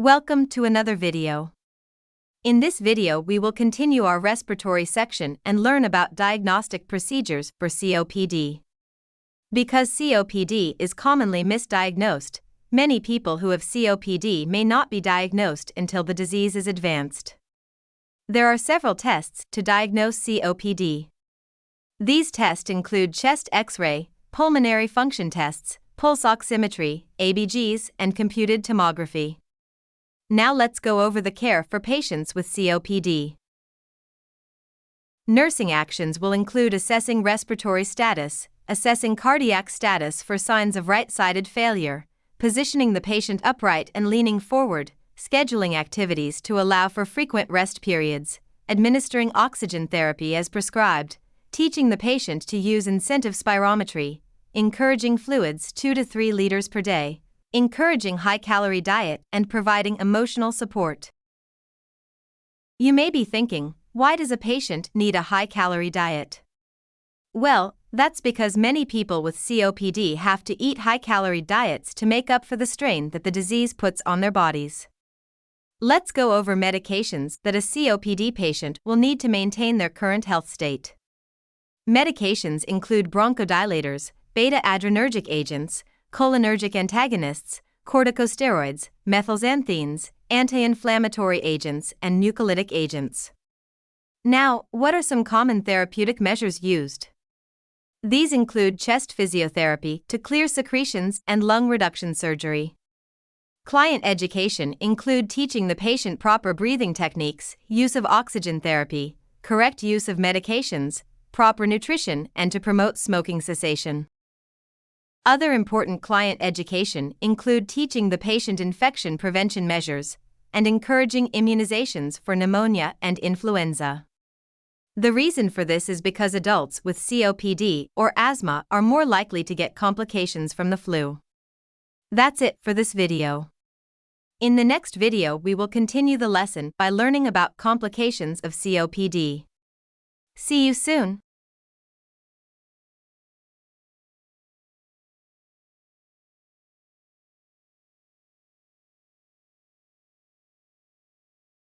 Welcome to another video. In this video we will continue our respiratory section and learn about diagnostic procedures for COPD. Because COPD is commonly misdiagnosed, many people who have COPD may not be diagnosed until the disease is advanced. There are several tests to diagnose COPD. These tests include chest X-ray, pulmonary function tests, pulse oximetry, ABGs, and computed tomography. Now let's go over the care for patients with COPD. Nursing actions will include assessing respiratory status, assessing cardiac status for signs of right-sided failure, positioning the patient upright and leaning forward, scheduling activities to allow for frequent rest periods, administering oxygen therapy as prescribed, teaching the patient to use incentive spirometry, encouraging fluids 2 to 3 liters per day, encouraging high-calorie diet, and providing emotional support. You may be thinking, why does a patient need a high-calorie diet? Well, that's because many people with COPD have to eat high-calorie diets to make up for the strain that the disease puts on their bodies. Let's go over medications that a COPD patient will need to maintain their current health state. Medications include bronchodilators, beta-adrenergic agents, cholinergic antagonists, corticosteroids, methylxanthines, anti-inflammatory agents, and mucolytic agents. Now, what are some common therapeutic measures used? These include chest physiotherapy to clear secretions and lung reduction surgery. Client education include teaching the patient proper breathing techniques, use of oxygen therapy, correct use of medications, proper nutrition, and to promote smoking cessation. Other important client education include teaching the patient infection prevention measures and encouraging immunizations for pneumonia and influenza. The reason for this is because adults with COPD or asthma are more likely to get complications from the flu. That's it for this video. In the next video we will continue the lesson by learning about complications of COPD. See you soon.